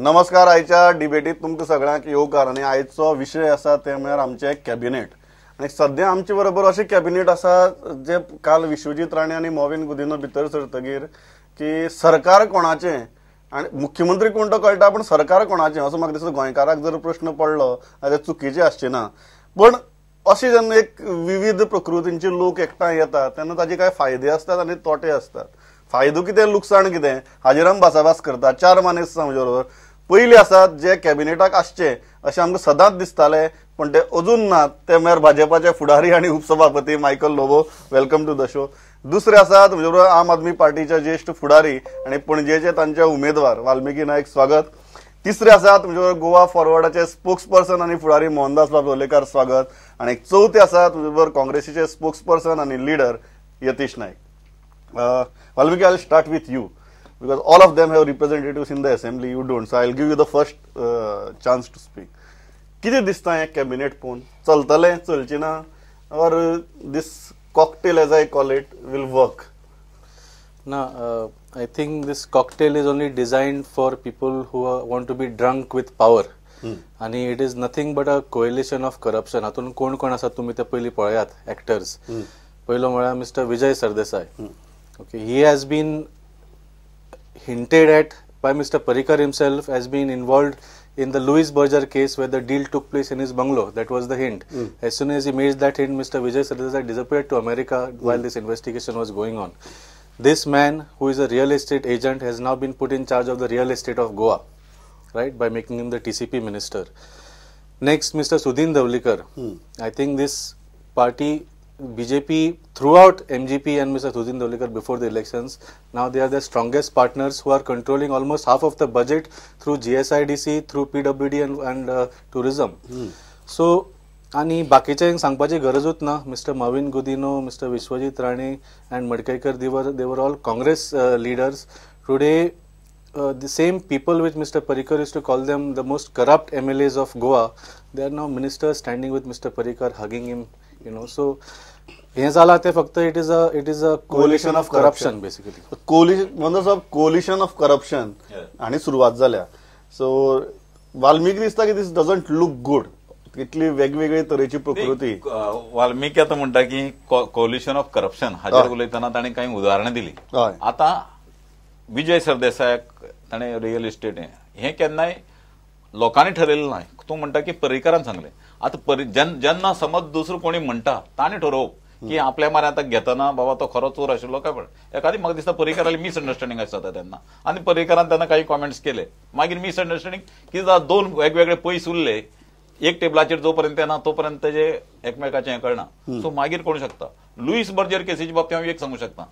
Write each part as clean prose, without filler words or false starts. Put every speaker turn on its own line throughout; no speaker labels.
नमस्कार. आयच्या डिबेटीत तुमकां सगळ्यांक येवकार. आनी आयचो विशय आसा ते म्हळ्यार आमचे कॅबिनेट. आनी सध्या आमचे बरोबर अशें कॅबिनेट आसा जे काल विश्वजीत राणे आनी मॉविन गुदिन्हो भितर सरतकीर की सरकार कोणाचें आनी मुख्यमंत्री कोण तो कळटा, पण सरकार कोणाचें असो म्हाका दिसता. गोंयकाराक जर प्रश्न पडलो जाल्यार चुकीचें आसचें ना. पण अशें जेन्ना एक विविध प्रकृतींचे लोक एकठांय येतात तेन्ना ताचे कांय फायदे आसतात आनी तोटे आसतात. फायदो कितें, लुकसाण कितें, हाजेर आमी भासाभास करतात. 4 मानेस्त आसा म्हजे बरोबर. पयलीं आसात जे कॅबिनेटाक आसचे अशें आमकां सदांच दिसतालें, पण ते अजून नात. ते म्हळ्यार भाजपाचे फुडारी आनी उपसभापती Michael Lobo. Welcome to the show. दुसरे आसात म्हजे बरोबर आम आदमी पार्टीचे ज्येष्ठ फुडारी आनी पणजेचे तांचे उमेदवार वाल्मिकी नायक. स्वागत. तिसरे आसात म्हजे बरोबर गोवा फॉरवर्डाचे स्पोक्सपर्सन आनी फुडारी मोहनदास बाब लोलयेकार. स्वागत. आनी चौथे आसात म्हजे बरोबर काँग्रेसीचे स्पोक्सपर्सन आनी leader Yatish Nayak. Valmiki, I'll start with you because all of them have representatives in the assembly. You don't, so I'll give you the first chance to speak. कितें दिसता हे कॅबिनेट पोवन चलतलें चलचें ना, or this cocktail as I call it will work?
No, I think this cocktail is only designed for people who want to be drunk with power. And it is nothing but a coalition of corruption. हातून कोण कोण आसा तुमी ते पयलीं पळयात actors. पयलो म्हळ्यार mister Vijay Sardesai. Okay, he has been hinted at by Mr. Parrikar himself, has been involved in the Louis Berger case where the deal took place in his bungalow. That was the hint. As soon as he made that hint, Mr. Vijay Sardesai disappeared to America while this investigation was going on. This man, who is a real estate agent, has now been put in charge of the real estate of Goa, right, by making him the TCP minister. Next, Mr. Sudhin Davlikar. I think this party, BJP, throughout MGP and Mr. Sudhin Davlikar before the elections, now they are the strongest partners who are controlling almost half of the budget through GSIDC, through PWD and tourism. So, आणि बाकीचे सांगपाची गरजूच ना. Mr. Mavin Gudino, Mr. Vishwajit Rane and Madkekar, they were all Congress leaders. Today, the same people which Mr. Parrikar used to call them the most corrupt MLAs of Goa, they are now ministers standing with Mr. Parrikar, hugging him. So हे झाला ते फक्त it is a collision of corruption basically. Collision of corruption आणि सुरुवात झाल्या. सो वाल्मिकी दिसता की this doesn't look good. इतली वेगवेगळी तरेची प्रकृती.
वाल्मिकी आता म्हणटा की कोलिशन ऑफ करप्शन हाजेर उलयतना ताणें काही उदाहरणां दिली. आता विजय सरदेसायाक ताणें रियल इस्टेट हे केन्नाय लोकांनी ठरयलें ना. तूं म्हणटा की पर्रीकारान सांगलें. आता जेन्ना समज दुसरो कोणी म्हणटा ताणें ठरोवप की आपल्या मारे आतां घेतना बाबा तो खरो चोर आशिल्लो काय. पण एखादी म्हाका दिसता पर्रीकाराली मिसअंडरस्टँडिंग आसता तेन्ना, आनी पर्रीकारान तेन्ना काही कॉमेंट्स केले. मागीर मिसअंडरस्टँडिंग कितें जाता, 2 वेगवेगळे पयस उरले. एक टेबलाचेर जोपर्यंत येना तोपर्यंत तेजे एकमेकाचें हें कळना. सो मागीर कोण शकता. लुईस बर्जर केसीच्या बाबतींत हांव एक सांगूं शकता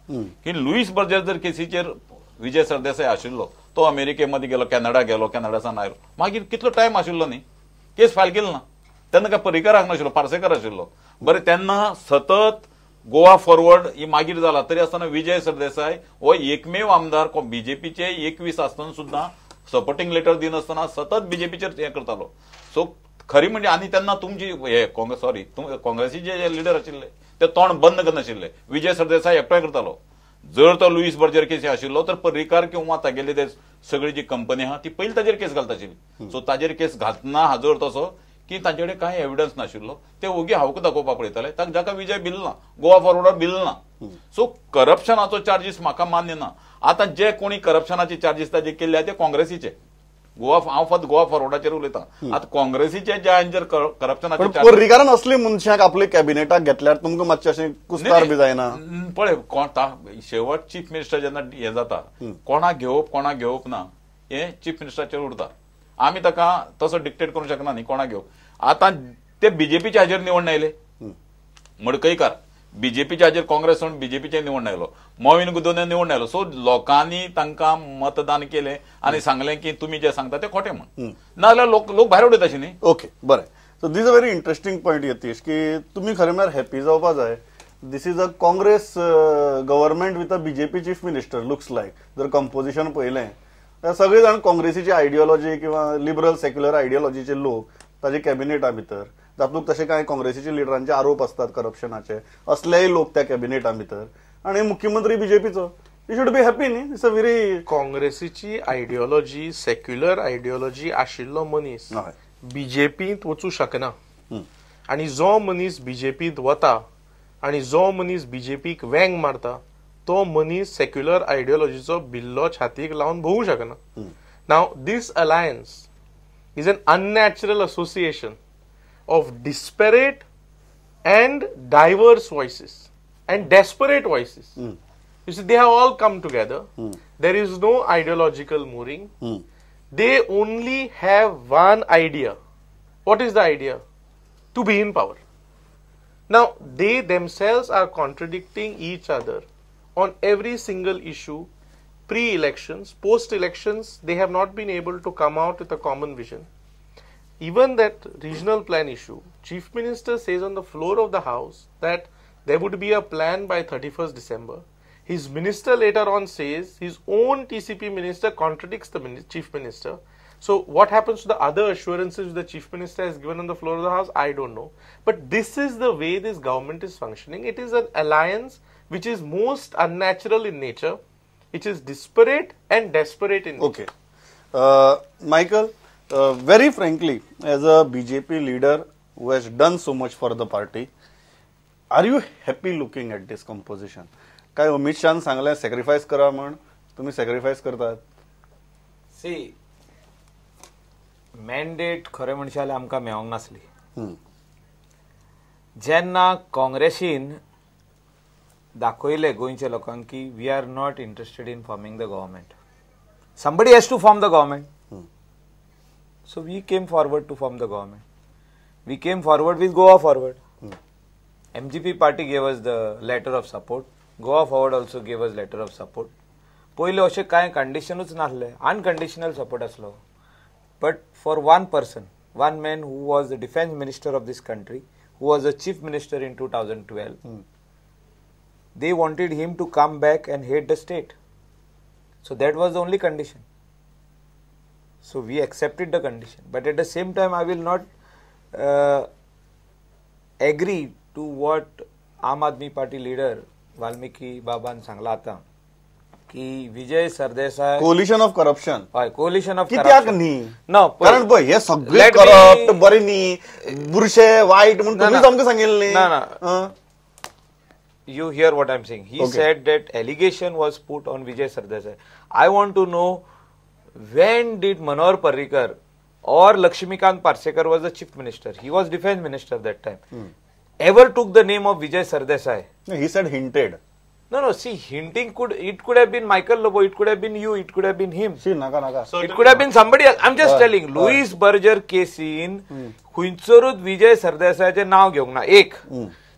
की लुईस बर्जर जर केसीचेर विजय सरदेसाय आशिल्लो, तो अमेरिकेमध्ये गेलो, कॅनडा गेलो, कॅनडासान आयलो, मागीर कितलो टायम आशिल्लो न्ही, केस फायल केली ना. तेन्ना काय पर्रीकार नाशिल्लो, पार्सेकर आशिल्लो. बरें, तेन्ना सतत गोवा फॉरवर्ड ही मागीर जाला तरी आसतना विजय सरदेसाय हो एकमेव आमदार बीजेपीचे 21 आसतना सुद्धा सपोर्टिंग लेटर दिनासतना सतत बीजेपीचेर हे करतालो. सो खरी म्हणजे आनी तेन्ना तुमची हे काँग्रेसीचे जे लिडर आशिल्ले ते तोंड बंद करनाशिल्ले. विजय सरदेसाय एकठांय करतालो. जर तो लुईस बर्जर केस आशिल्लो तर पर्रीकार किंवा तागेले ते सगळी जी कंपनी आहा ती पयली ताजेर केस घालताशिल्ली. सो ताजेर केस घालतना हाजर तसो की तांचे कडेन कांय एविडन्स नाशिल्लो, ते ओगी हावक दाखोवपाक पळयताले. ताका जाका विजय भिलना, गोवा फॉरवर्डार भिलना. सो करप्शनाचो चार्जीस म्हाका मान्य ना. आता जे कोणी करप्शनाचे चार्जीस ताजे केल्ले ते काँग्रेसीचे. हांव फक्त गोवा फॉरवर्डाचेर उलयता. आता काँग्रेसीचे जे हांचेर करप्शनाचे
पर्रीकारान असले मनशाक आपले कॅबिनेटाक घेतल्यार तुमकां मातशें अशें कुस्तार बी जायना.
पळय, शेवट चीफ मिनिस्टर जेन्ना हे जाता, कोणाक घेवप ना हे चीफ मिनिस्टराचेर उरता. आमी ताका तसो डिक्टेट करूंक शकना न्ही कोणाक घेवप. आतां ते बीजेपीचे हाजेर निवडून आयले. मडकईकार बीजेपीच्या हाजेर काँग्रेस सोडून बीजेपीचे निवडून आयलो. मॉविन गुदिन्हो निवडून आयलो. सो लोकांनी तांकां मतदान केलें आनी सांगलें की तुमी जे सांगता ते खोटें म्हण. नाजाल्यार लोक भायर उडयता अशें न्ही.
ओके, बरें. So this a very interesting point Yatish की तुमी खरें म्हळ्यार हॅपी जावपा जाय. This is a Congress government with a BJP chief minister looks like. जर कंपोजिशन पळयलें सगळे जाण काँग्रेसीची आयडियोलॉजी किंवा लिबरल सेक्युलर आयडियोलॉजीचे लोक ताजे कॅबिनेटा भितर. तातूंत तशें कांय काँग्रेसीच्या लिडरांचे आरोप असतात करप्शनाचे, असलेय लोक त्या कॅबिनेटा भितर. आणि मुख्यमंत्री बीजेपीचो. यू शुड बी हॅपी न्ही. इट्स अ व्हेरी
काँग्रेसीची आयडियोलॉजी सेक्युलर आयडियोलॉजी आशिल्लो मनीस बीजेपीत वचूं शकना. आणि जो मनीस बीजेपीत वता आणि जो मनीस बीजेपीक वेंग मारता तो मनीस सेक्युलर आयडियोलॉजीचो बिल्लो छातीक लावन भोवूं शकना. Now this alliance is an unnatural association of disparate and diverse voices and desperate voices. You see, they have all come together. There is no ideological mooring. They only have one idea. What is the idea? To be in power. Now, they themselves are contradicting each other on every single issue. Pre-elections, post-elections, they have not been able to come out with a common vision. Even that regional plan issue, Chief Minister says on the floor of the House that there would be a plan by 31st December. His minister later on says his own TCP minister contradicts the Chief Minister. So what happens to the other assurances the Chief Minister has given on the floor of the House, I don't know. But this is the way this government is functioning. It is an alliance which is most unnatural in nature, which is disparate and desperate in nature.
Okay. Michael, very frankly, as a BJP leader who has done so much for the party, are you happy looking at this composition? काय अमित शाह सांगले sacrifice करा म्हण तुम्ही sacrifice करतात?
सी mandate खरें म्हणचे जाल्यार आमकां मेळोंक नासली. जेन्ना काँग्रेसीन दाखयले गोंयच्या लोकांक की we are not interested in forming the government, somebody has to form the government. So we came forward to form the government. We came forward with Goa Forward. MGP party gave us the letter of support. Goa Forward also gave us letter of support. पहिले असे काय कंडिशनच नासले, unconditional support असलो. But for one person, one man who was the defense minister of this country, who was the chief minister in 2012, they wanted him to come back and head the state. So that was the only condition. So we accepted the condition, but at the same time, I will not agree to what Aam Aadmi Party leader Valmiki Baban सांगला आता की Vijay Sardesai
coalition of corruption.
Coalition of
कित्याक न्ही?
No,
कारण पळय हे सगळे corrupt बरे न्ही, बुरशे वाईट म्हणून तुम्हीच आमकां सांगिल्लें.
ना ना, you hear what I'm saying. He said that allegation was put on Vijay Sardesai. I want to know, when did Manohar Parrikar or Lakshmikant Parsekar was the chief minister? He was defense minister that time. Ever took the name of Vijay Sardesai?
He said hinted.
No. See, hinting could have been Michael Lobo. It could have been you. It could have been him.
See, naga.
It could have been somebody else. I'm just telling. Louis Berger केसीन खुंयसरूच विजय सरदेसायचे नाव घेवंक ना. एक.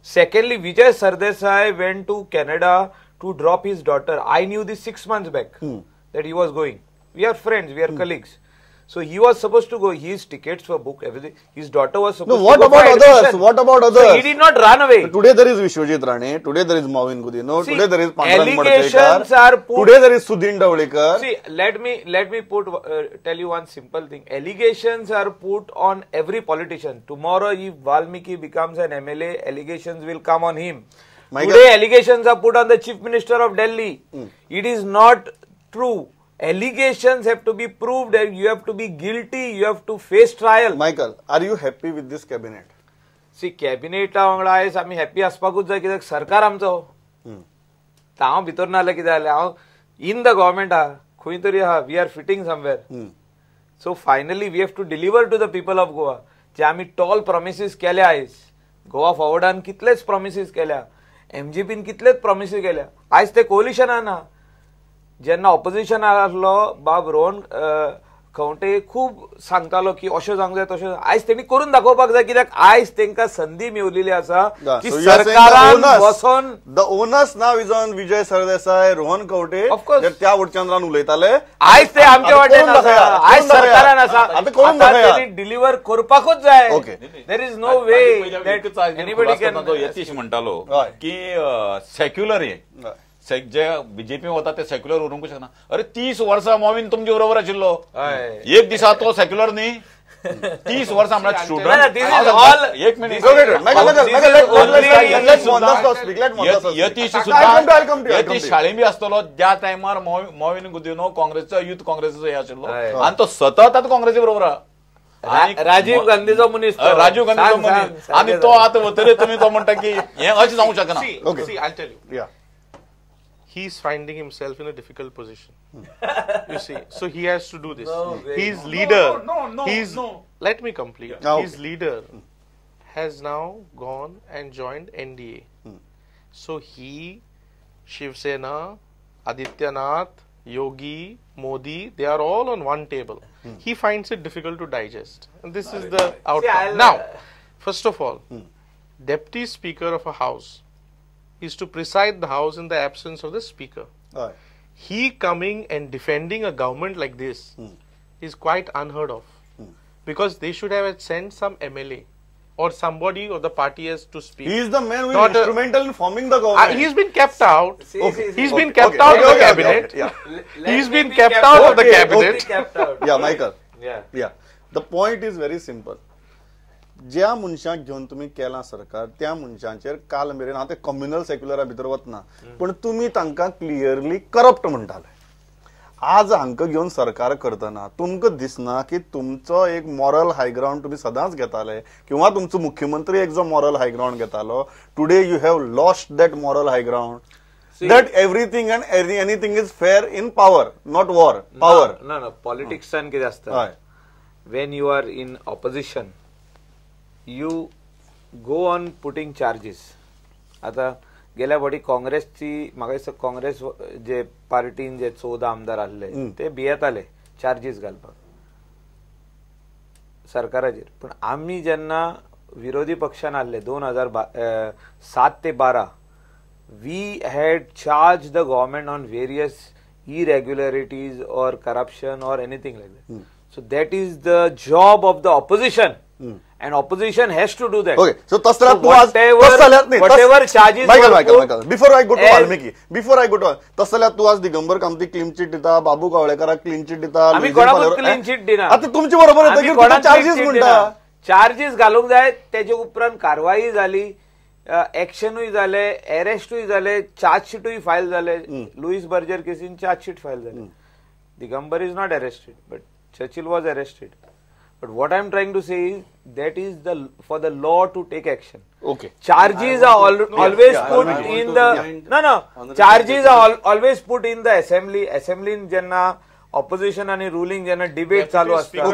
Secondly, Vijay Sardesai went to Canada to drop his daughter. I knew this 6 months back that he was going. We are friends, we are colleagues. So he was supposed to go. His tickets were booked, everything. His daughter was supposed to go.
What about others? What about others?
So he did not run away.
Today there is Vishwajit Rane. Today there is Maureen Gudino.
See,
today there is Pandurang
allegations are put.
Today there is Sudhin Davlikar.
See, let me tell you one simple thing. Allegations are put on every politician. Tomorrow, if Valmiki becomes an MLA, allegations will come on him. Today, allegations are put on the Chief Minister of Delhi. It is not true. Allegations have to be proved and you have to be guilty, you have to face trial.
Michael, are you happy with this cabinet?
See, cabinet वांगडा आयज आमी happy आसपाकूच जाय, कित्याक सरकार आमचो. हांव भितर ना जाल्यार कितें जालें, हांव इन द गव्हर्मेंट आहा, खंय तरी आहा, we are fitting somewhere. So finally we have to deliver to the people of Goa. जे आमी टॉल प्रॉमिसीस केल्या आयज, गोवा फॉरवर्डान कितलेच प्रॉमिसीस केल्या, एमजीपीन कितलेच प्रॉमिसीस केल्या, आयज ते कोलिशनान आहा. जेन्ना ऑपोजिशन आसलो बाब रोहन खंवटे खूब सांगतालो की अशें जावंक जाय तशें, आयज तेणी करून दाखोवपाक जाय, कित्याक आयज तांकां संदी मेवलेली आसा की सरकारान बसोन.
The onus now is on Vijay Sardesai, Rohan Khaunte, त्या वटचंद्रान उलयताले.
आयज ते आमचे वाटेन आसा, आयज सरकारान आसा, डिलिव्हर करपाकूच जाय. There is no way that anybody can.
Yatish म्हणटालो की सेक्युलर जे बीजेपी होता ते सेक्युलर उरूंक शकना. अरे 30 वर्सां मोवीन तुमचे बरोबर आशिल्लो, एक दिसा तो सेक्युलर न्ही. 30 वर्सां म्हणल्यार
No,
student
this is all-
एक मिनिट यतीश सुद्धा यतीश शाळें बी आसतलो ज्या टायमार मोविन गुदिनो काँग्रेसचो युथ काँग्रेसीचो हे आशिल्लो आनी तो सतत आतां काँग्रेसी बरोबर आहा
राजीव गांधीचो मनीस तो.
राजीव गांधीचो
सांग,
मनीस
सांग,
आनी तो आतां वतरे तुमी तो म्हणटा की हें अशें जावंक शकना
See, I'll tell you. He's finding himself in a difficult position. You see, so he has to do this. His leader. Let me complete. His leader has now gone and joined NDA. So he, Shiv Sena, Adityanath, Yogi, Modi, they are all on one table. He finds it difficult to digest. And this is the outcome. Now, first of all, Deputy Speaker of a house is to preside the house in the absence of the speaker. He coming and defending a government like this is quite unheard of. Because they should have sent some MLA or somebody or the party has to speak.
He is the man who is instrumental in forming the government.
He's been kept out. He's been kept
Okay,
out of the
okay,
cabinet.
okay,
He's been kept out of the cabinet.
Yeah, Michael.
Yeah.
The point is very simple. ज्या मनशाक घेवन तुम्ही केला सरकार त्या मनशांचेर काल मेरेन हांव ते कम्युनल सेक्युलरा भितर वतना पण तुम्ही तांकां क्लियरली करप्ट म्हणटाले. आज हांकां घेवन सरकार करतना तुमकां दिसना की तुमचो एक मॉरल हायग्राउंड तुम्ही सदांच घेताले किंवा तुमचो मुख्यमंत्री एक जो मॉरल हायग्राउंड घेतालो today you have lost that moral high ground that everything and anything is fair in power not war power.
No, पॉलिटिक्सान कितें आसता when you are in opposition you go on putting charges. आता गेल्या फावटी काँग्रेसची म्हाका दिसता काँग्रेस जे पार्टीन जे 14 आमदार आसले ते भियेताले चार्जीस घालपाक सरकाराचेर. पण आमी जेन्ना विरोधी पक्षान आसले 2007 ते 12 we had charged the government on various irregularities or corruption or anything like that. So that is the job of the opposition. And opposition has to do that.
Okay, so
whatever charges
Michael, before I go to Valmiki, तसल्या तू आज दिगंबर कामती clean chit दिता, बाबू कावळेकराक clean chit दिता,
आम्ही कोणाक clean chit दिना.
आता तुमची बरोबर येता चार्जेस म्हणटा.
चार्जेस घालूंक जाय तेजे उपरांत कारवाई जाली, एक्शनूय जाले, अरेस्टूय जाले, चार्जशीटूय फायल जाले. लुईस बर्जर केसीन चार्जशीट फायल जाले. Digambar is not arrested but Churchill was arrested. But what I am trying to say is that is for the law to take action.
Okay.
Charges are always put in the charges are always put in the assembly. Assembly in jenna opposition and ruling jenna debate chalu asta.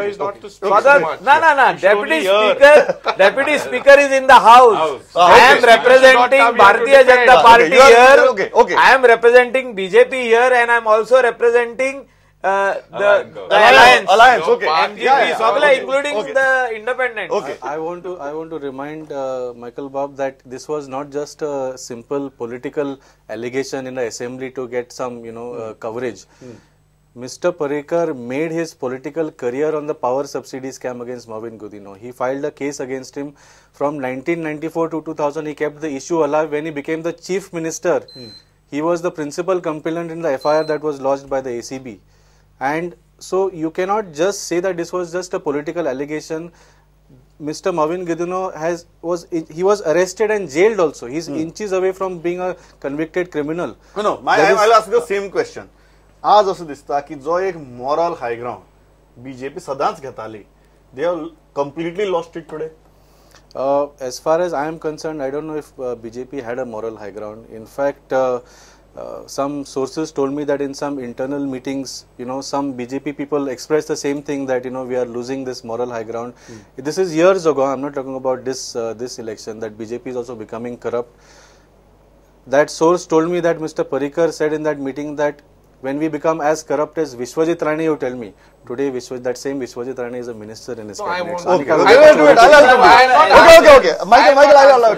Deputy speaker is in the house. I am representing Bharatiya Janata Party here. I am representing BJP here and I am also representing the alliance.
Okay.
MGP, including the independent.
Okay.
I want to remind Michael Bob that this was not just a simple political allegation in the assembly to get some coverage. Mr. Parrikar made his political career on the power subsidy scam against Movind Gudino. He filed a case against him from 1994 to 2000. He kept the issue alive when he became the chief minister. He was the principal complainant in the FIR that was lodged by the ACB. And so you cannot just say that this was just a political allegation. Mr. Movind Gudino was arrested and jailed also. He's inches away from being a convicted criminal.
No, I'll ask the same question. आज असं दिसता की जो एक moral हायग्राउंड BJP सदांच घेताली, they have completely lost it today.
As far as I am concerned, I don't know if BJP had a moral high ground. In fact, some sources told me that in some internal meetings, some BJP people expressed the same thing that we are losing this moral high ground. This is years ago. I'm not talking about this election. That BJP is also becoming corrupt. That source told me that Mr. Parrikar said in that meeting that when we become as corrupt as Vishwajit Rane, you tell me. Today, that same Vishwajit Rane is a minister in his cabinet.
Okay. Michael, I will allow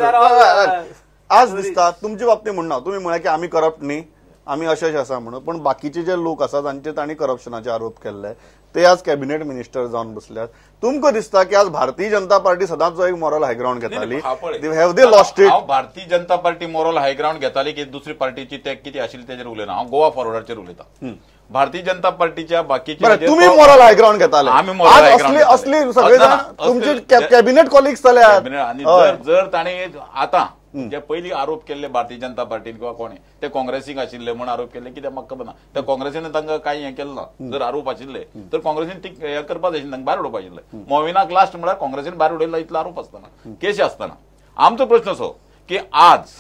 it. आज दिसता तुमच्या बाबतीत म्हणना तुम्ही म्हणा की आम्ही corrupt न्ही, आम्ही अशेच आसा म्हणून, पण बाकीचे जे लोक आसा जांचेर तांणी करप्शनाचे आरोप केल्ले ते आज कॅबिनेट मिनिस्टर जावन बसल्यात. तुमकां दिसता की आज भारतीय जनता पार्टी सदांच जो एक मॉरल हायग्राउंड घेताली, हॅव दे लॉस्ट इट?
हांव भारतीय जनता पार्टी मॉरल हायग्राउंड घेताली की दुसरी पार्टीची ते कितें आशिल्ली तेजेर उलयना. हांव गोवा फॉरवर्डाचेर उलयतां. भारतीय जनता पार्टीच्या बाकीच्या
बरं तुम्ही मॉरल हायग्राऊंड घेताले
आम्ही moral
आज
high ground
असली
घेताले.
सगळेजण
असलं-
तुमचे
असलं-
कॅबिनेट कॉलिग्स जाल्यात
कॅबिनेट आणि
हय.
जर ताणे आता जे पयलीं आरोप केल्ले भारतीय जनता पार्टीन किंवा कोणी ते काँग्रेसीक आशिल्ले म्हूण आरोप केले कित्याक म्हाका खबर ना त्या काँग्रेसीन तांकां कांय हें केलें ना जर आरोप आशिल्ले तर काँग्रेसीन ती हें करपाक जाय तांकां भायर उडोवपाक आशिल्लें मोविनाक लास्ट म्हळ्यार काँग्रेसीन भायर उडयला इतलो आरोप आसतना केसी आसतना आमचो प्रश्न असो की आज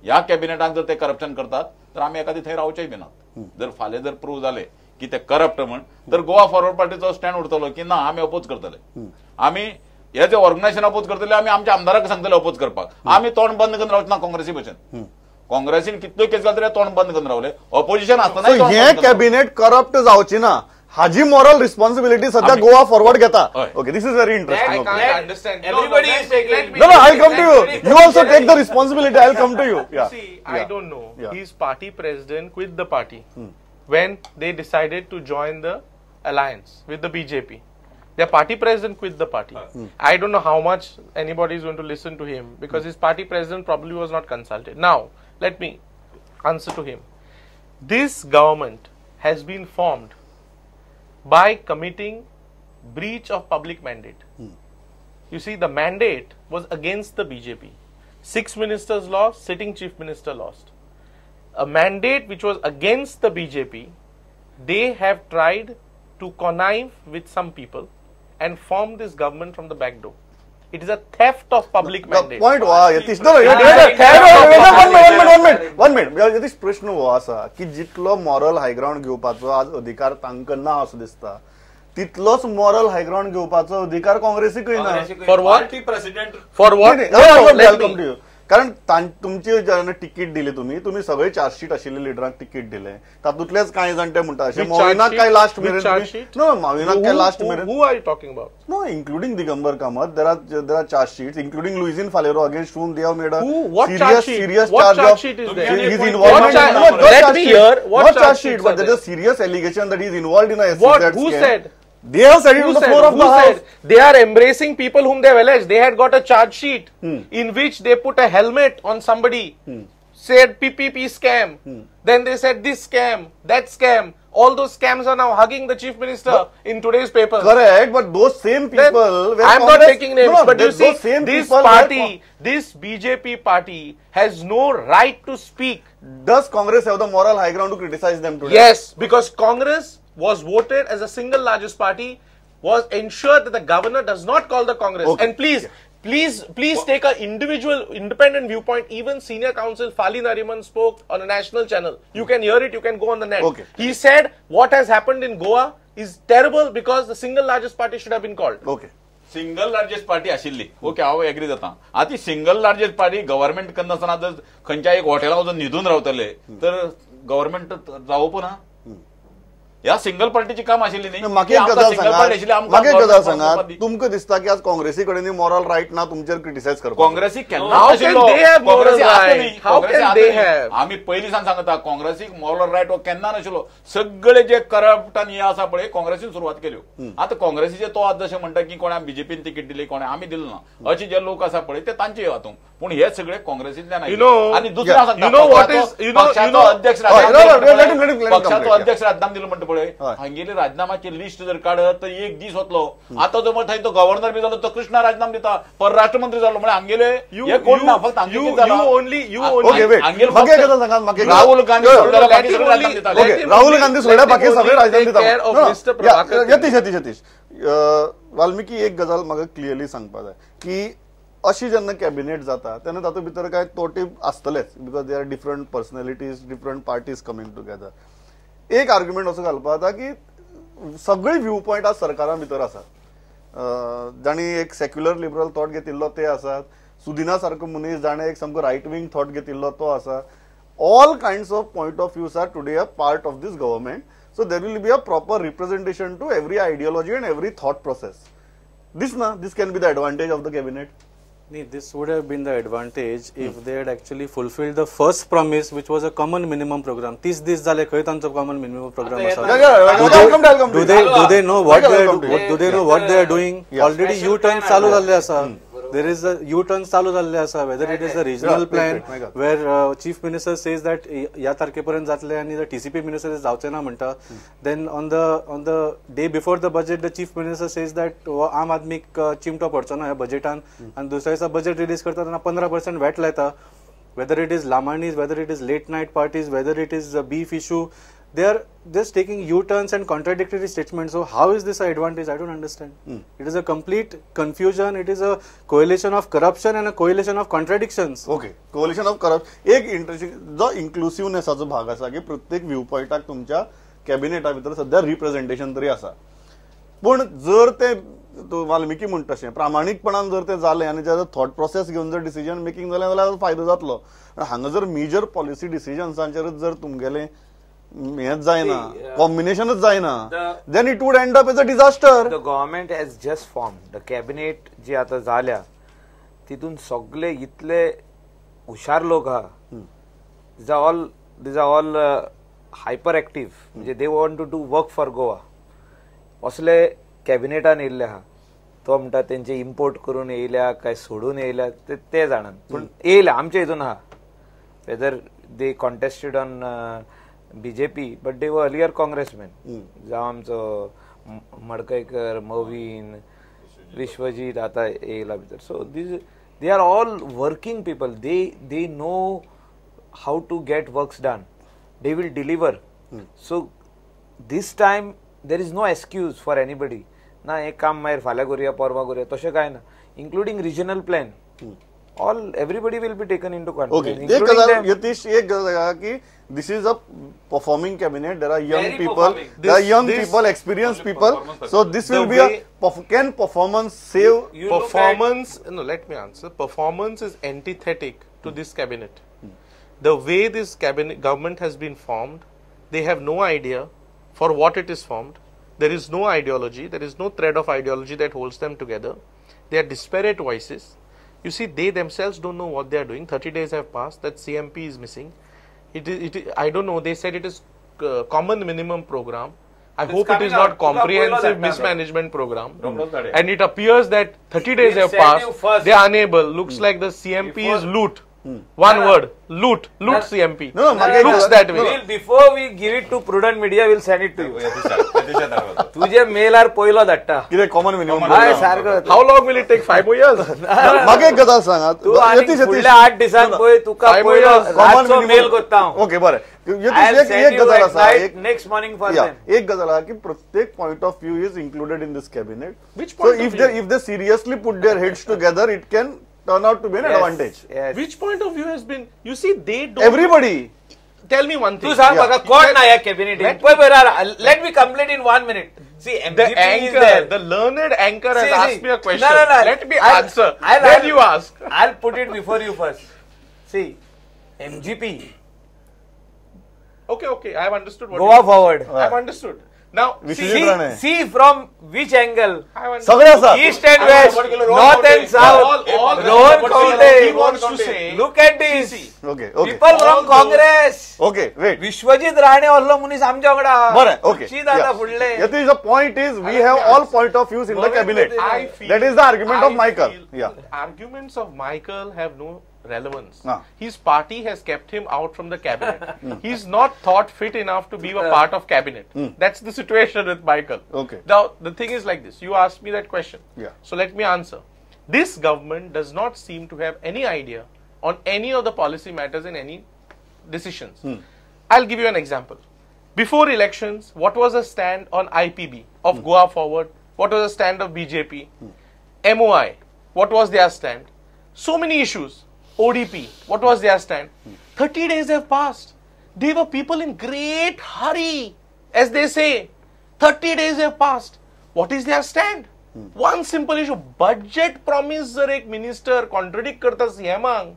ह्या कॅबिनेटाक जर ते करप्शन करतात तर आमी एखादी थंय रावचेय बी नात जर फाल्यां जर प्रूव्ह जाले की ते करप्ट म्हण तर गोवा फॉरवर्ड पार्टीचो स्टँड उरतलो की ना आमी अपोज करतले आमी हे जे ऑर्गनायझेशन अपोज करतले आमी आमच्या आमदाराक सांगतले अपोज करपाक आमी तोंड बंद करून रावचे ना काँग्रेसी भशेन काँग्रेसीन कितल्यो केस घालतले तोंड बंद करून रावले ऑपोजिशन आसतना
So, हे कॅबिनेट करप्ट जावची ना हाजी मॉरल रिस्पॉन्सिबिलिटी सध्या गोवा फॉरवर्ड घेता
हय.
Okay this is very
I
interesting
can't understand.
Everybody is taking-
No, I'll come to you. You also take the responsibility. I'll come to you. Yeah.
See,
Yeah.
I don't know.
Yeah.
His party president quit the party when they decided to join the alliance with the BJP. Their party president quit the party. I don't know how much anybody is going to listen to him because his party president probably was not consulted. Now, let me answer to him. This government has been formed by committing breach of public mandate. You see, the mandate was against the BJP. 6 ministers lost, sitting chief minister lost. A mandate which was against the BJP, they have tried to connive with some people and form this government from the back door. It is a theft of public mandate.
Point वा Yatish no, one minute Yatish प्रश्न हो असा की जितलो moral हायग्राउंड घेवपाचो आज अधिकार तांकां ना असो दिसता तितलोच मॉरल हायग्राउंड घेवपाचो अधिकार काँग्रेसीकय ना
For what?
Party president.
For what?
नाही,
No,
नाही,
no,
I'll
let
come
me.
to you. कारण तुमची जेन्ना तिकीट दिली तुम्ही सगळे चार्जशीट आशिल्ले लिडरांक तिकीट दिले तातूंतलेच कांय जाण ते म्हणटा अशें
Which
माविनाक
charge
काय
sheet?
लास्ट
Which
मेरेन
charge sheet?
नो माविनाक काय लास्ट मेरेन
Who are you talking about?
No, including Digambar Kamath, there are charge sheets, including Luisin Falero, against whom they have made a
What charge sheet?
serious
What
charge
charge
of
sheet is there?
his
What
involvement.
charge-
No, not
let
charge
me
sheet.
hear what
Not
charge
charge sheet,
sheets
but
are
there is a serious allegation that he is involved in a
What?
SEZ
Who
scam.
said?
They have said it
Who
on the
said?
floor of
Who
the house.
said? They are embracing people whom they have alleged. They had got a charge sheet in which they put a helmet on somebody, said PPP scam. Then they said this scam, that scam. All those scams are now hugging the chief minister in today's paper.
Correct, but those same
Then
people. were
I am not
Congress-
taking names,
No,
but you
those
see,
same
this
people were
party, this BJP party has no right to speak.
Does Congress have the moral high ground to criticize them today?
Yes, because Congress was voted as a single largest party, was ensured that the governor does not call the Congress.
Okay.
And please take an individual, independent viewpoint. Even senior counsel Fali Nariman spoke on a national channel. You can hear it, you can go on the net.
Okay.
He said what has happened in Goa is terrible because the single largest party should have been called.
Okay.
Single largest party आशिल्ली okay हांव agree जाता आतां ती single largest party government करनासतना जर खंयच्या एक हॉटेलांत वचून न्हिदून रावतले तर गव्हर्नमेंट जावप ना ह्या सिंगल पार्टीची काम आशिल्ली न्ही
म्हाका एक गजाल सांगा तुमकां दिसता की आज काँग्रेसी कडेन मॉरल रायट ना तुमचेर क्रिटिसायज करपाक
काँग्रेसी केन्ना
How can they have moral right? How can they have?
आमी पयलींसान सांगता काँग्रेसीक मॉरल रायट हो केन्ना नाशिल्लो सगळे जे करप्ट आनी हे आसा पळय काँग्रेसीन सुरवात केल्यो आतां काँग्रेसीचे तो आज जशें म्हणटा की कोणा बीजेपीन तिकीट दिली कोणा आमी दिलो ना अशे जे लोक आसा पळय ते तांचे हातूंत पूण हे सगळे काँग्रेसींतल्यान आनी दुसरें पक्षाचो अध्यक्ष राजीनामा दिलो म्हणटा पळय हांगेली राजीनामाची लिस्ट जर काडत तर एक दीस वतलो आता जो थंय तो गव्हर्नर बी जालो तो कृष्णा राजीनामा दिता परराष्ट्र मंत्री जालो म्हणजे हांगेले हे कोण ना फक्त राहुल गांधी
राहुल गांधी सोडल्या बाकी सगळे राजीनामा दिता यतीश वाल्मिकी एक गजाल म्हाका क्लियरली सांगपाक जाय की अशी जेन्ना कॅबिनेट जाता तेन्ना तातूंत भितर कांय तोटे आसतलेच because they are different personalities different parties coming together एक आर्ग्युमेंट असो घालपाक जाता की सगळे व्यू पॉयंट आज सरकारा भितर आसात जाणी एक सेक्युलर लिबरल थॉट घेतिल्लो ते आसात सुदिना सारको मनीस जाणे एक सामको रायट विंग थॉट घेतिल्लो तो आसा all kinds of point of views are today a part of this government so there will be a proper representation to every ideology and every thought process this can be the advantage of the cabinet
This would have been the advantage if they had actually fulfilled the first promise, which was a common minimum program. 30 this झाले खंय तांचो common minimum program आसा. Do they know what they are doing? Already U-turn चालू झाले आसा. there is a U-turn चालू झालेले आसा, whether it is a regional plan where chief minister says that या तारखेपर्यंत जातले आणि the TCP minister जावचे ना म्हणटा, then on the day before the budget the chief minister says that आम आदमीक चिमटो पडचो ना ह्या बजेटान आणि दुसऱ्या दिसा बजेट रिलीज करता तेन्ना 15% VAT लायता. Whether it is Lamanis, whether it is late night parties, whether it is a beef issue, they are just taking U-turns and contradictory statements. So how is this an advantage? I don't understand. It is a complete confusion. It is a coalition of corruption and a coalition of contradictions.
Okay, coalition of corruption. एक interesting जो इन्क्लुसिव्हनेसाचो भाग आसा की प्रत्येक view पॉइंटाक तुमच्या कॅबिनेटा भितर सध्या representation तरी आसा. पण जर ते वाल्मिकी म्हणटा तशें प्रामाणीकपणान जर ते जालें आनी जर थॉट प्रोसेस घेवन जर डिसिजन मेकिंग जालें जाल्यार फायदो जातलो. हांगा जर मेजर पॉलिसी डिसिजन्सांचेर जर तुमगेलें हेच जायना, कॉम्बिनेशनच जायना, then it would end up as a disaster.
The government has just form the cabinet जी आता जाल्या तितून सगळे इतले हुशार लोक आहा, these are all hyper active, म्हणजे they want to do work for Goa. असले कॅबिनेटान येयल्ले आहा. तो म्हणटा तेंचे इम्पोर्ट करून येयल्या काय सोडून येयल्या ते जाणात, पण येयल्या आमच्या हितून आहा. Whether they contested on BJP, but they were earlier congressmen. जावं आमचो मडकयकर, मवीन, विश्वजीत आता येयला भितर. सो they are all working people. They know how to get works done. They will deliver. So this time there is no excuse for anybody. ना एक काम मागीर फाल्यां करुया परवा करुया तशें काय ना. Including regional plan. Everybody will be taken into consideration.
Okay. एक गजाल यतीश, एक गजाल की this is a performing cabinet. There are young
Very
people,
performing.
there are young people, experienced people. So this will be can performance save?
Performance, no, let me answer. Performance is antithetic to this cabinet. The way this government has been formed, they have no idea for what it is formed. There is no ideology. There is no thread of ideology that holds them together. They are disparate voices. You see, they themselves don't know what they are doing. 30 days have passed. That CMP is missing. I don't know. They said it is common minimum program. I hope it is not comprehensive mismanagement program. And it appears that 30 days have passed. They are unable. Looks like the CMP is loot. One word, loot CMP.
No,
looks that way.
Before we give it to prudent media, we'll send it to you. तुझे mail are पयलो धाडटा.
कितें common minimum?
How long will it take? 5 more years?
म्हाका एक गजाल सांगात.
तू फुडल्या 8 दिसांक पळय तुका पयलो रातचो मेल करता हांव.
ओके बरें.
एक गजाल आसा, नेक्स्ट मॉर्निंग फॉर देम.
एक गजाल आहा की प्रत्येक point of view is included in this cabinet. So if they seriously put their heads together, it can turn out to be an advantage.
Yes.
Which point of view has been? You see, they don't.
Everybody.
Tell me one thing.
तू सांग म्हाका कोण ना ह्या कॅबिनेटीन. पळय बरं, let me complete in 1 minute. See,
The
MGP is
anchor,
there.
the learned anchor has
See,
asked me a question.
No.
Let me answer. Then you ask.
I'll put it before you first. See, MGP.
Okay. I have understood what
Goa forward.
I have understood. Now,
See from which angle?
सगळे आसा.
East and west, north and south. Rohan Kaunte.
He wants to say.
Look at this.
Okay.
People from Congress.
Okay, wait.
Vishwajeet Rane असलो मनीस आमच्या वांगडा.
बरें, okay.
She दादा फुडले.
Yatish, the point is we have all point of views in the cabinet.
I feel
That is the argument of Michael. Yeah.
Arguments of Michael have no relevance.
Ah.
His party has kept him out from the cabinet. He's not thought fit enough to be a part of cabinet. That's the situation with Michael.
Okay.
Now, the thing is like this. You asked me that question.
Yeah.
So let me answer. This government does not seem to have any idea on any of the policy matters in any decisions. I'll give you an example. Before elections, what was the stand on IPB of Goa Forward? What was the stand of BJP? MOI, what was their stand? So many issues. ODP, what was their stand? 30 days have passed. They were people in great hurry, as they say. 30 days have passed. What is their stand? One simple issue. Budget promise जर एक minister contradict करता CMांग,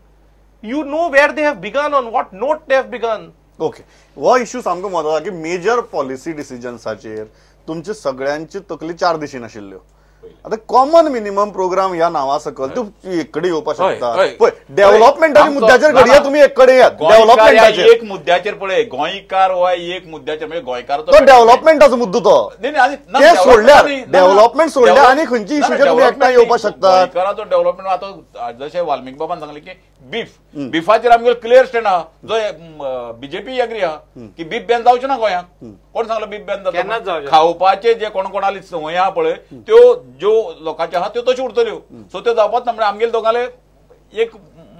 you know where they have begun, on what note they have begun.
Okay. हो issue सामको महत्वाचा की major policy डिसिजन्साचेर तुमचे सगळ्यांची तकली 4 दिशी नाशिल्ल्यो. आता कॉमन मिनिमम प्रोग्राम ह्या नावा सकल तू एकडे येवपाक शकता
हय,
पळय डेव्हलपमेंटाच्या मुद्द्याचेर घडया तुम्ही एकडे येयात डेव्हलपमेंटाचेर
एक मुद्द्याचेर पळय गोंयकार हो एक मुद्द्याचेर म्हणजे गोंयकार
तो डेव्हलपमेंटाचो मुद्दो तो ते सोडल्यार डेव्हलपमेंट सोडल्यार आनी खंयची इश्यूचेर तुम्ही एकठांय येवपाक शकता
गोंयकाराचो डेव्हलपमेंट आता जशें वाल्मिक बाबान सांगलें की बिफाचेर आमगे क्लियर स्टँड आहा जो बीजेपी एग्री आहा की बीफ बॅन जावचें ना गोंयांत कोण सांगलो बीफ बॅन जाता खावपाचे जे कोण कोणाली संवय आहा पळय त्यो ज्यो लोकांच्यो आहा त्यो तश्यो उरतल्यो सो त्यो जावपाच ना म्हणजे आमगेले दोगांले एक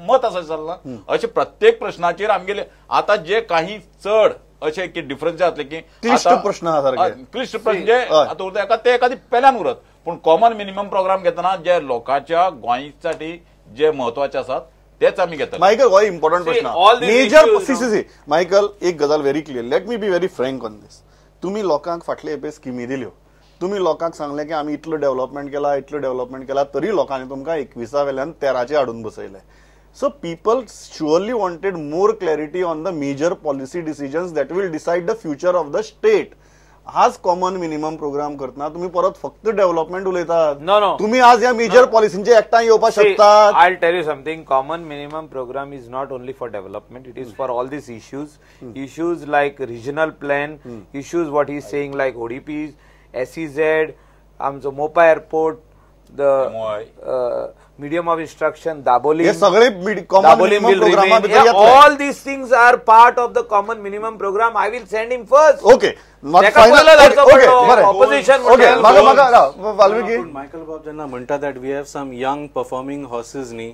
मत आसा चल्लां अशें प्रत्येक प्रश्नाचेर आमगेले आता जे काही चड अशें की डिफरन्स जातले की
क्लिष्ट प्रश्न आहा सारके
क्लिष्ट प्रश्न जे आता उरता ते एखादी पेल्यान उरत पूण कॉमन मिनिमम प्रोग्राम घेतना जे लोकांच्या गोंयसाठी जे म्हत्वाचे आसात तेच आम्ही घेतले
मायकल हो इम्पॉर्टंट प्रश्न मेजर सी मायकल एक गजाल very clear let me be very frank on this तुम्ही लोकांक फाटले एपे स्किमी दिल्यो तुम्ही लोकांक सांगले की आम्ही इतलो डेव्हलपमेंट केला तरी लोकांनी तुमकां 21 वेल्यान 13 हाडून बसयले so people surely wanted more clarity on the major policy decisions that will decide the future of the state आज कॉमन मिनिमम प्रोग्राम करतना तुम्ही परत फक्त डेव्हलपमेंट उलयतात
नो
तुम्ही आज या मेजर पॉलिसींचे एकठांय येवपाक शकतात
I tell you something common minimum programme is not only for development it is for all these issues like regional plan issues what he is saying like ODPs SEZ आमचो Mopa airport the medium of instruction Dabolim
हे सगळे common minimum प्रोग्रामा भितर येतले
all these things are part of the common minimum program I will send him first
okay opposition Valmiki
Michael Bob jenna म्हणटा that we have some young performing horses ni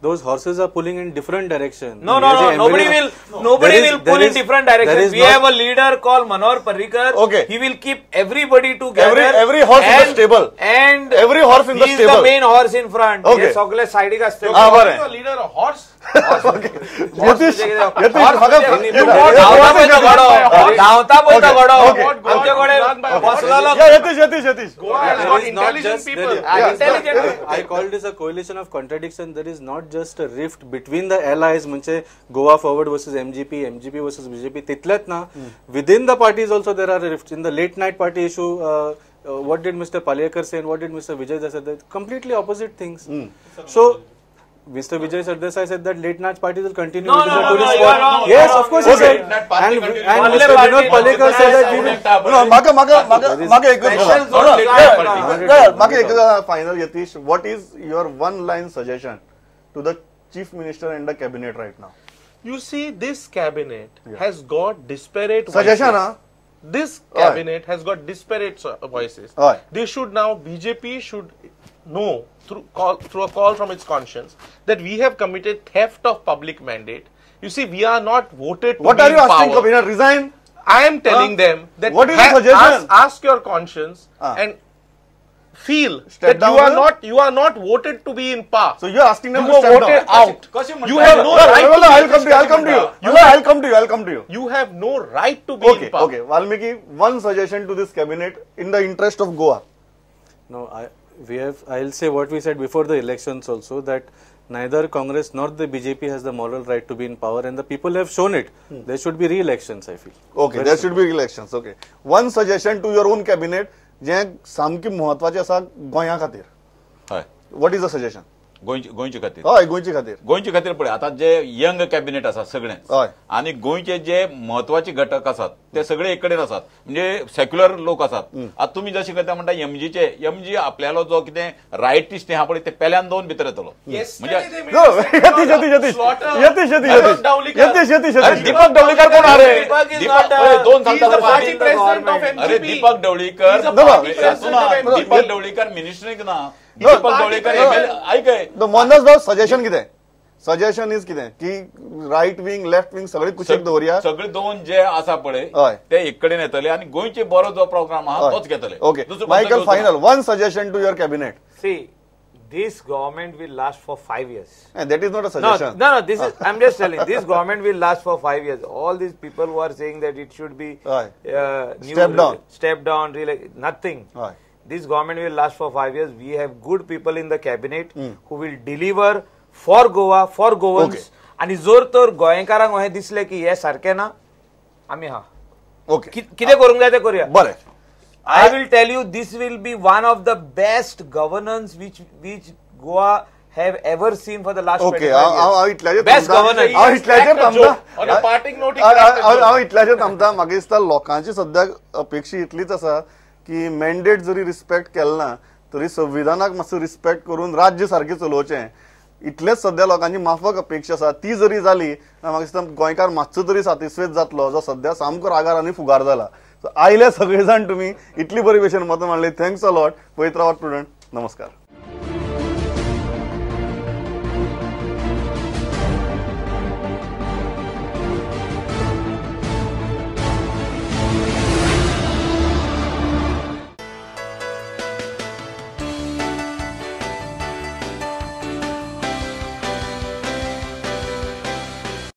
those horses are pulling in different direction
no nobody will pull in different directions we have a leader called Manohar Parrikar
okay
he will keep everybody together
every horse in the stable
and
every horse in the
he is
stable
the main horse in front हे सगळे साइडीक असते
leader horse
धावता पळता घोडो
I call this a coalition of contradiction. There is not just a rift between the allies म्हणजे Goa Forward versus MGP versus BJP तितलेच ना within the parties also there are rifts in the late night party issue what did Mr. Palekar say and what did Mr. Vijay Desai say? Completely opposite things. So Mr. Vijay Sardesai said that late night parties will continue. Yes, of course he said. And Mr. Vinod Palekar said that we will.
Maga final Yatish, what is your one line suggestion to the Chief Minister and the cabinet right now?
You see, this cabinet has got disparate
suggestion.
This cabinet has got disparate voices. They should now, BJP should know through a call from its conscience that we have committed theft of public mandate. You see, we are not voted to
what
be
are you
in
asking
power.
Cabinet resign?
I am telling them that
what is the suggestion?
Ask your conscience and feel that you are not voted to be in power.
So you are asking them
you
to step
voted
down.
out. You have no right to
I'll come to you.
You have no right to be in power.
Okay, Valmiki, one suggestion to this cabinet in the interest of Goa.
No, I'll say what we said before the elections also, that neither Congress nor the BJP has the moral right to be in power, and the people have shown it. There should be re-elections, I feel.
Okay, there should be re-elections. Okay. One suggestion to your own cabinet, जे सामकी महत्वाचे आसा गोंया खातीर. What is the suggestion?
गोंयचे खातीर
गोंयचे
खातीर पळय आता जे यंग कॅबिनेट आसा सगळे आणि गोंयचे जे महत्वाचे घटक आसात ते सगळे एक कडेन आसात म्हणजे सेक्युलर लोक आसात आता तुम्ही जशें करता म्हणटा एमजी आपल्यालो जो कितें रायटिस्ट आहा पळय ते पेल्यान दोन भितर येतलो दीपक ढवळीकर कोण आहा रे दोन अरे दीपक ढवळीकर मिनिस्ट्रीक ना दीपक ढवळीकर
मनोज भाऊ सजेशन कितें सजेशन इज कितें की राईट विंग लेफ्ट विंग सगळे कुशीक दवरया
सगळे दोन जे आसा पळय ते एक कडेन येतले आणि गोंयचे बरो जो प्रोग्राम आहा तोच घेतले
okay Michael final one suggestion to your cabinet
see this government will last for 5 years
and that is not a suggestion
no this is I'm just telling this government will last for 5 years all these people who are saying that it should be step down really nothing this government will last for 5 years we have good people in the cabinet who will deliver for Goa for Goans आणि जोर तर गोंयकारांक हे दिसले की हे सारखे ना आम्ही हा
ओके
कितें करूंक जाय ते करूया
बरें
I will tell you, this will be one of the best governance which Goa have ever seen for the last 25 years. Best governance.
On a parting note,
हांव इतल्याचेर थांबता. म्हाका दिसता लोकांची सद्या अपेक्षा इतलीच आसा की मॅन्डेट जरी रिस्पेक्ट केलो ना तरी संविधानाक मातसो रिस्पेक्ट करून राज्य सारकें चलोवचें, इतलेच सध्या लोकांची माफक अपेक्षा आसा. ती जरी जाली म्हाका दिसता गोंयकार मातसो तरी सॅटिस्फायड जातलो, जो सध्या सामको रागार आनी फुगार जाला. आयले सगळे जाण तुमी इतली बरी भशेन मतां मांडली. Thanks a lot. पळयत रावात प्रुडंट. नमस्कार.